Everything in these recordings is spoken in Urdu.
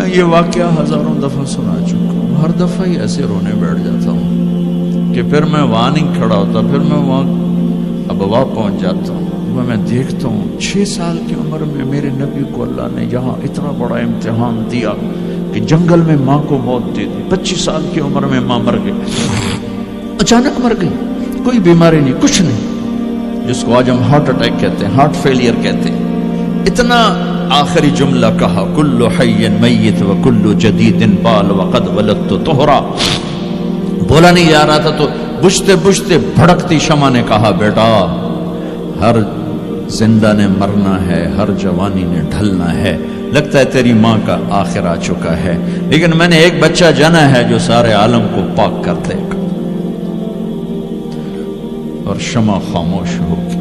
یہ واقعہ ہزاروں دفعہ سنا چکا ہوں، ہر دفعہ ہی ایسے رونے بیٹھ جاتا ہوں کہ پھر میں وہاں نہیں کھڑا ہوتا، پھر میں وہاں ابوا پہنچ جاتا ہوں۔ میں دیکھتا ہوں 6 سال کی عمر میں میرے نبی کو اللہ نے یہاں اتنا بڑا امتحان دیا کہ جنگل میں ماں کو موت دے دی۔ 25 سال کی عمر میں ماں مر گئی، اچانک مر گئی، کوئی بیماری نہیں، کچھ نہیں، جس کو آج ہم ہارٹ اٹیک کہتے ہیں، ہارٹ فیلئر کہتے ہیں۔ اتنا آخری جملہ کہا، کل حی میت و کل جدید بال وقد ولدت طہرا۔ بولا نہیں جا رہا تھا تو بجھتے بجھتے بھڑکتی شمع نے کہا، بیٹا ہر زندہ نے مرنا ہے، ہر جوانی نے ڈھلنا ہے، لگتا ہے تیری ماں کا آخر آ چکا ہے، لیکن میں نے ایک بچہ جنا ہے جو سارے عالم کو پاک کر دے گا۔ اور شمع خاموش ہوگی۔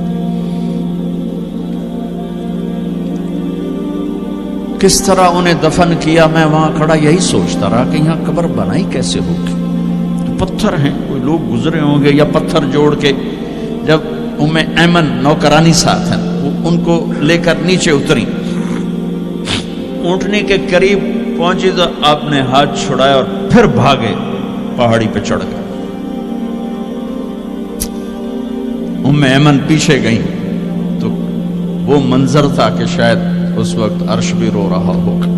کس طرح انہیں دفن کیا، میں وہاں کھڑا یہی سوچتا رہا کہ یہاں قبر بنائی کیسے ہوگی۔ تو پتھر ہیں، کوئی لوگ گزرے ہوں گے یا پتھر جوڑ کے، جب ایمن نوکرانی ساتھ ہیں، وہ ان کو لے کر نیچے اتری، اونٹنی کے قریب پہنچی تو آپ نے ہاتھ چھڑایا اور پھر بھاگے، پہاڑی پہ چڑھ گئے۔ ایمن پیچھے گئیں تو وہ منظر تھا کہ شاید اس وقت عرش بھی رو رہا ہوگا۔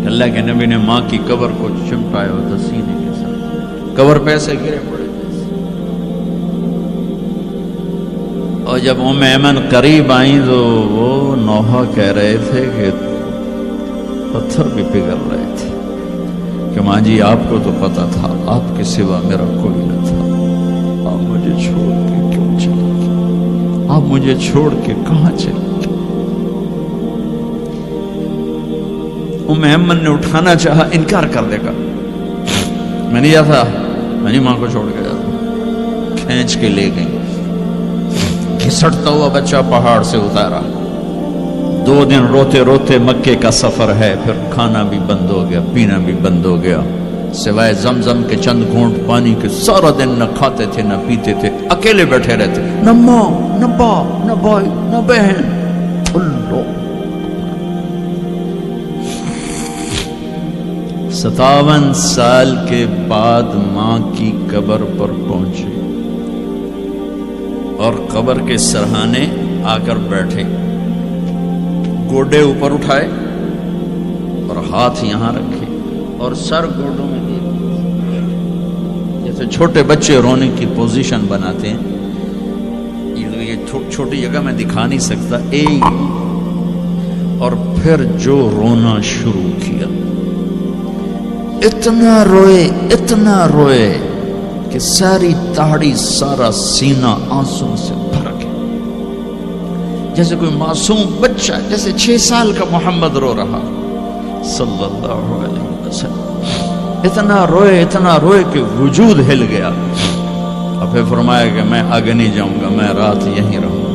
اللہ کے نبی نے ماں کی قبر کو چمٹایا ہوتا سینے کے ساتھ، قبر پہ ایسے گرے پڑے۔ اور جب ایمن قریب آئیں تو وہ نوحہ کہہ رہے تھے کہ پتھر بھی پگھل رہے تھے کہ ماں جی آپ کو تو پتا تھا آپ کے سوا میرا کوئی نہ تھا، آپ مجھے چھوڑ کے کیوں چلے گئے، آپ مجھے چھوڑ کے کہاں چلے گئے۔ ایمن نے اٹھانا چاہا، انکار کر دے گا، میں نہیں جاتا، میں نہیں ماں کو چھوڑ کے جاتا۔ کھینچ کے لے گئی، گھسٹتا ہوا بچہ پہاڑ سے اتارا۔ 2 دن روتے روتے مکے کا سفر ہے، پھر کھانا بھی بند ہو گیا، پینا بھی بند ہو گیا، سوائے زمزم کے چند گھونٹ پانی کے سارا دن نہ کھاتے تھے نہ پیتے تھے، اکیلے بیٹھے رہتے، نہ ماں نہ باپ نہ بھائی نہ بہن۔ اللہ 57 سال کے بعد ماں کی قبر پر پہنچے اور قبر کے سرہانے آ کر بیٹھے، گوڈے اوپر اٹھائے اور ہاتھ یہاں رکھے اور سر گوڈوں میں دے، جیسے چھوٹے بچے رونے کی پوزیشن بناتے ہیں۔ یہ چھوٹی جگہ میں دکھا نہیں سکتا، اور پھر جو رونا شروع کیا، اتنا روئے کہ ساری تاڑی سارا سینہ آنسوں سے بھر گیا، جیسے کوئی معصوم بچہ، جیسے 6 سال کا محمد رو رہا صلی اللہ علیہ وسلم۔ اتنا روئے کہ وجود ہل گیا، اور پھر فرمایا کہ میں آگے نہیں جاؤں گا، میں رات یہیں رہوں گا۔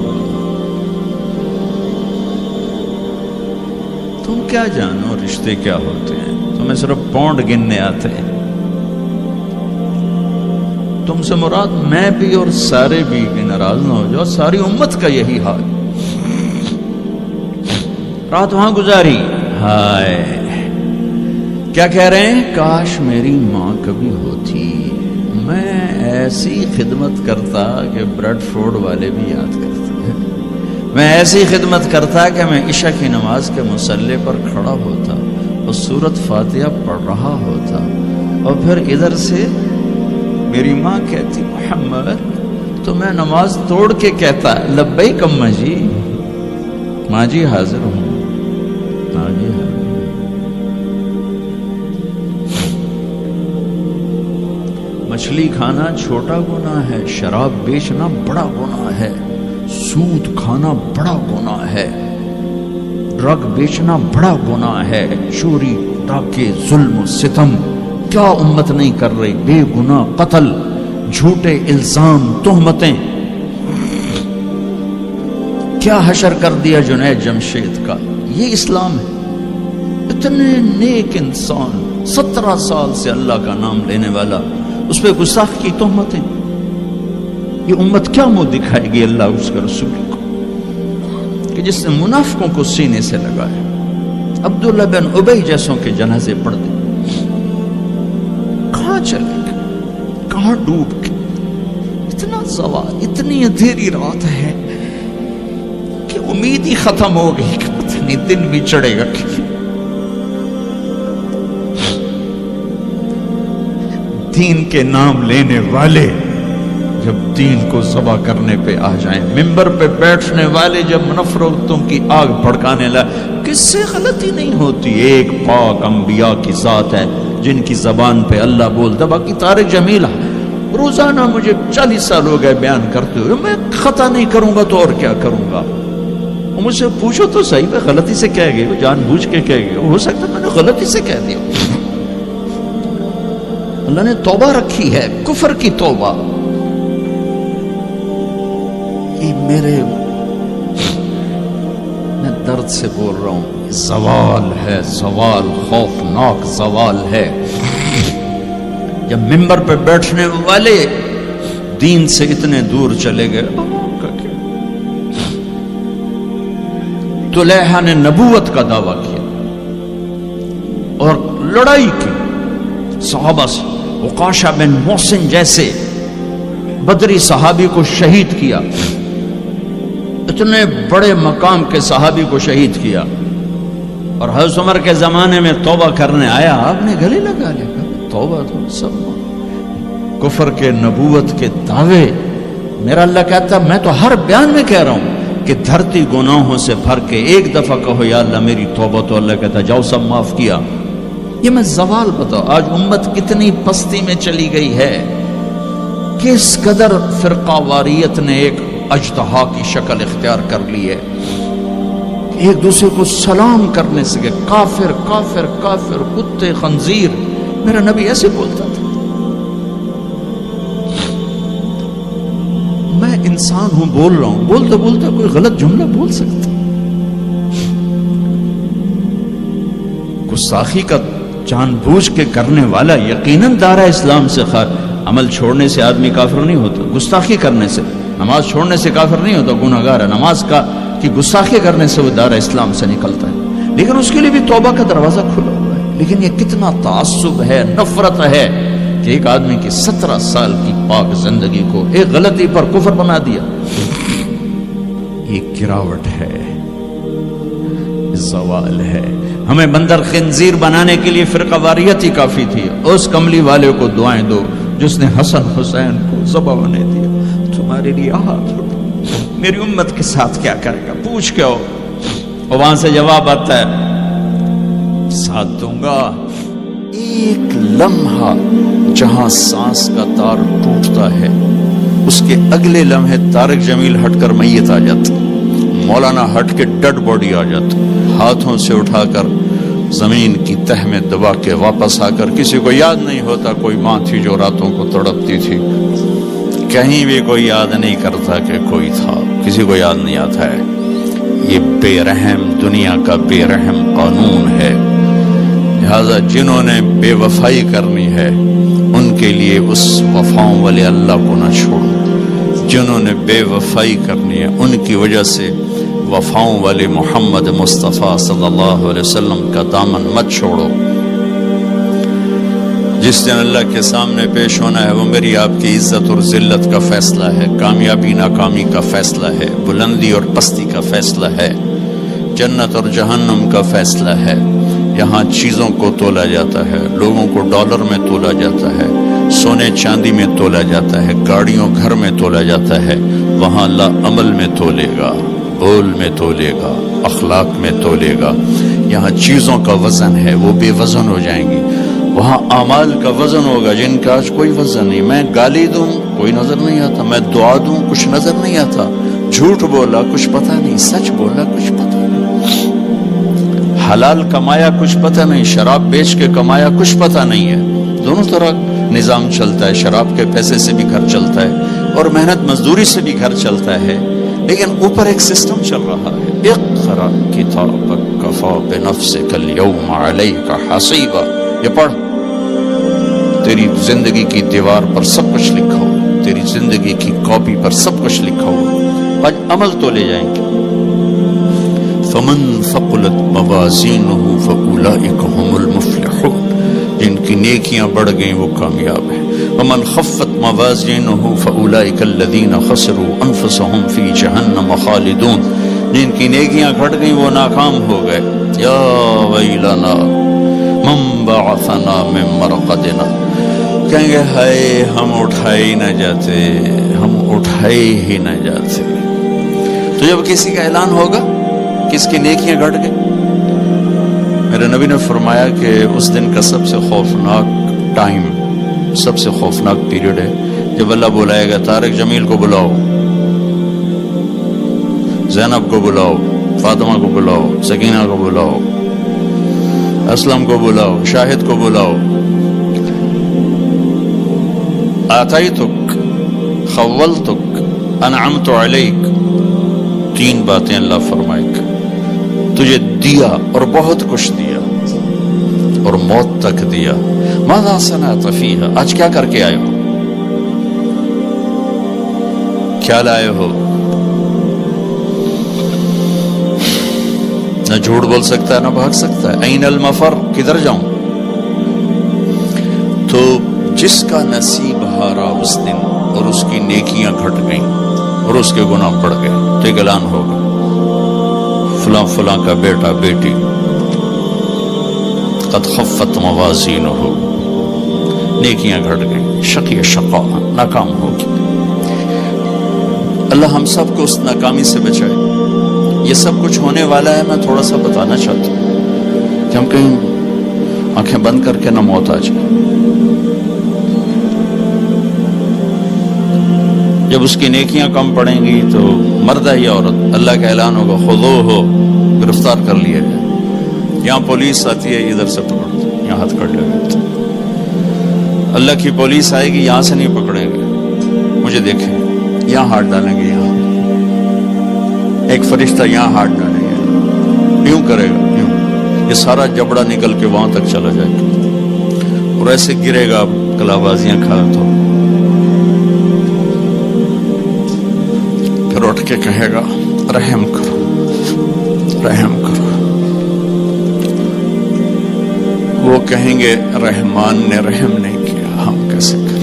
تم کیا جانو رشتے کیا ہوتے ہیں، تمہیں صرف پونڈ گننے آتے ہیں۔ تم سے مراد میں بھی اور سارے بھی، کہ ناراض نہ ہو جاؤ، ساری امت کا یہی حال۔ رات وہاں گزاری، ہائے کیا کہہ رہے ہیں، کاش میری ماں کبھی ہوتی، میں ایسی خدمت کرتا کہ بریڈ فورڈ والے بھی یاد کرتے ہیں، میں ایسی خدمت کرتا کہ میں عشاء کی نماز کے مصلی پر کھڑا ہوتا اور سورۃ فاتحہ پڑھ رہا ہوتا، اور پھر ادھر سے میری ماں کہتی محمد، تو میں نماز توڑ کے کہتا لبیک اماں جی، ماں جی حاضر ہوں، ماں جی حاضر ہوں۔ مچھلی کھانا چھوٹا گناہ ہے، شراب بیچنا بڑا گناہ ہے، سود کھانا بڑا گناہ ہے، ڈرگ بیچنا بڑا گناہ ہے، چوری ڈاکے ظلم و ستم کیا امت نہیں کر رہی، بے گناہ قتل، جھوٹے الزام، تہمتیں، کیا حشر کر دیا جنید جمشید کا۔ یہ اسلام ہے۔ اتنے نیک انسان، 17 سال سے اللہ کا نام لینے والا، اس پہ گستاخ کی تہمتیں، یہ امت کیا منہ دکھائے گی اللہ اس کے رسول کو، کہ جس نے منافقوں کو سینے سے لگایا، عبداللہ بن ابی جیسوں کے جنازے پڑھ دیں. کہاں چلے گئے, کہاں ڈوب کے. اتنا زوال, اتنی اندھیری رات ہے کہ امید ہی ختم ہو گئی کہ پتہ نہیں دن بھی چڑھے گا. دین کے نام لینے والے جب دین کو ذبح کرنے پہ آ جائیں, ممبر پہ بیٹھنے والے جب نفرتوں کی آگ بھڑکانے لائے, کس سے غلطی نہیں ہوتی. ایک پاک انبیاء کی ذات ہے جن کی زبان پہ اللہ بولتا. باقی طارق جمیل روزانہ مجھے 40 سال ہو گئے بیان کرتے ہوئے, میں خطا نہیں کروں گا تو اور کیا کروں گا. مجھ سے پوچھو تو صحیح, میں غلطی سے کہہ گئے, جان بوجھ کے کہہ گئے, ہو سکتا میں نے غلطی سے کہہ دیا. اللہ نے توبہ رکھی ہے, کفر کی توبہ. یہ میں درد سے بول رہا ہوں, زوال ہے, زوال, خوفناک زوال ہے. جب ممبر پہ بیٹھنے والے دین سے اتنے دور چلے گئے. طلحہ نے نبوت کا دعویٰ کیا اور لڑائی کی صحابہ سے. عکاشہ بن محسن جیسے بدری صحابی کو شہید کیا, اتنے بڑے مقام کے صحابی کو شہید کیا. اور حضرت عمر کے زمانے میں توبہ کرنے آیا, آپ نے گلے لگا لیا, توبہ تو سب کفر کے نبوت کے دعوے. میرا اللہ کہتا میں تو ہر بیان میں کہہ رہا ہوں کہ دھرتی گناہوں سے بھر کے ایک دفعہ کہو یا اللہ میری توبہ, تو اللہ کہتا جاؤ سب معاف کیا. یہ میں زوال بتاؤ. آج امت کتنی پستی میں چلی گئی ہے, کس قدر فرقہ واریت نے ایک اجتہا کی شکل اختیار کر لی ہے. ایک دوسرے کو سلام کرنے سے کافر کافر کافر, کتے خنزیر. میرا نبی ایسے بولتا تھا. میں انسان ہوں, بول رہا ہوں, بولتا بولتا کوئی غلط جملہ بول سکتا. گستاخی کا جان بوجھ کے کرنے والا یقیناً دارہ اسلام سے عمل چھوڑنے سے آدمی کافر نہیں ہوتا. گستاخی کرنے سے, نماز چھوڑنے سے کافر نہیں ہوتا, گناہگار ہے. نماز کی گستاخی کرنے سے وہ دارہ اسلام سے نکلتا ہے, لیکن اس کے لیے بھی توبہ کا دروازہ کھلا ہوا ہے. لیکن یہ کتنا تعصب ہے, نفرت ہے کہ ایک آدمی کی 17 سال کی پاک زندگی کو ایک غلطی پر کفر بنا دیا. یہ گراوٹ ہے, زوال ہے. ہمیں بندر خنزیر بنانے کے لیے فرقہ واریت ہی کافی تھی. اس کملی والے کو دعائیں دو جس نے حسن حسین کو ذبح ہونے دیا. تمہارے لیے ہاتھ اٹھو, میری امت کے ساتھ کیا کرے گا پوچھ کے ہو. اور وہاں سے جواب آتا ہے ساتھ دوں گا. ایک لمحہ جہاں سانس کا تار ٹوٹتا ہے, اس کے اگلے لمحے طارق جمیل ہٹ کر میت آ جاتا, مولانا ہٹ کے ڈیڈ باڈی آ جاتا, ہاتھوں سے اٹھا کر زمین کی تہ میں دبا کے واپس آ کر. کسی کو یاد نہیں ہوتا کوئی ماں تھی جو راتوں کو تڑپتی تھی, کہیں بھی کوئی یاد نہیں کرتا کہ کوئی تھا, کسی کو یاد نہیں آتا ہے. یہ بے رحم دنیا کا بے رحم قانون ہے. لہذا جنہوں نے بے وفائی کرنی ہے ان کے لیے اس وفاؤں والے اللہ کو نہ چھوڑو. جنہوں نے بے وفائی کرنی ہے ان کی وجہ سے وفاؤں والے محمد مصطفیٰ صلی اللہ علیہ وسلم کا دامن مت چھوڑو. جس دن اللہ کے سامنے پیش ہونا ہے وہ میری آپ کی عزت اور ذلت کا فیصلہ ہے, کامیابی ناکامی کا فیصلہ ہے, بلندی اور پستی کا فیصلہ ہے, جنت اور جہنم کا فیصلہ ہے. یہاں چیزوں کو تولا جاتا ہے, لوگوں کو ڈالر میں تولا جاتا ہے, سونے چاندی میں تولا جاتا ہے, گاڑیوں گھر میں تولا جاتا ہے. وہاں اللہ عمل میں تولے گا, بول میں تولے گا, اخلاق میں تولے گا. یہاں چیزوں کا وزن ہے, وہ بے وزن ہو جائیں گی. وہاں اعمال کا وزن ہوگا جن کا آج کوئی وزن نہیں. میں گالی دوں کوئی نظر نہیں آتا, میں دعا دوں کچھ نظر نہیں آتا, جھوٹ بولا کچھ پتہ نہیں, سچ بولا کچھ پتہ نہیں, حلال کمایا کچھ پتہ نہیں, شراب بیچ کے کمایا کچھ پتہ نہیں ہے. دونوں طرح نظام چلتا ہے, شراب کے پیسے سے بھی گھر چلتا ہے اور محنت مزدوری سے بھی گھر چلتا ہے, لیکن اوپر ایک سسٹم چل رہا ہے. اقرأ کتابک کفی بنفسک اليوم علیک حسیبا. یہ پڑھ, تیری زندگی کی دیوار پر سب کچھ لکھا ہو, تیری زندگی کی کاپی پر سب کچھ لکھا ہو. آج عمل تو لے جائیں گے. فمن ثقلت موازینہ فاولئک هم المفلحون، جن کی نیکیاں بڑھ گئیں وہ کامیاب ہیں۔ ومن خفت موازینہ فاولئک الذین خسروا انفسهم فی جہنم خالدون، جن کی نیکیاں گھٹ گئیں وہ ناکام ہو گئے۔ یا ویلنا من بعثنا من مرقدنا، کہیں گے ہائے ہم اٹھائے ہی نہ جاتے، ہم اٹھائے ہی نہ جاتے۔ تو جب کسی کا اعلان ہوگا کہ اس کی نیکیاں گھٹ گئی، میرے نبی نے فرمایا کہ اس دن کا سب سے خوفناک ٹائم، سب سے خوفناک پیریڈ ہے جب اللہ بلائے گا طارق جمیل کو بلاؤ، زینب کو بلاؤ، فاطمہ کو بلاؤ، سکینہ کو بلاؤ، اسلم کو بلاؤ، شاہد کو بلاؤ، آتیتک خولتک انعمت علیک، تین باتیں اللہ فرمائے گا، تجھے دیا اور بہت کچھ دیا اور موت تک دیا۔ ماذا صنعت فیہا، آج کیا کر کے آئے ہو، کیا لائے ہو؟ نہ جھوٹ بول سکتا ہے نہ بھاگ سکتا ہے۔ این المفر، کدھر جاؤں؟ تو جس کا نصیب ہارا اس دن اور اس کی نیکیاں گھٹ گئیں اور اس کے گناہ بڑھ گئے تو ایک اعلان ہوگا، فلاں فلاں کا بیٹا بیٹی قد خفت موازینہ، نیکیاں گھٹ گئیں، شقی شقا، ناکام ہوگی۔ اللہ ہم سب کو اس ناکامی سے بچائے۔ یہ سب کچھ ہونے والا ہے، میں تھوڑا سا بتانا چاہتا ہوں کہ ہم کہیں آنکھیں بند کر کے نہ موت آ جائے۔ جب اس کی نیکیاں کم پڑیں گی تو مرد ہے یا عورت، اللہ کا اعلان ہوگا خذوہ، گرفتار کر لیا گیا۔ یہاں پولیس آتی ہے، ادھر سے پکڑتے، یہاں ہاتھ کر لگاتے۔ اللہ کی پولیس آئے گی، یہاں سے نہیں پکڑیں گے، مجھے دیکھیں، یہاں ہاتھ ڈالیں گے، یہاں ایک فرشتہ یہاں ہاتھ ڈالیں گے، یوں کرے گا، یوں، یہ سارا جبڑا نکل کے وہاں تک چلا جائے گا اور ایسے گرے گا، کلا بازیاں کھا تو پھر اٹھ کے کہے گا رحم کرو، رحم کرو۔ وہ کہیں گے رحمان نے رحم نہیں کیا، ہم کیسے کریں؟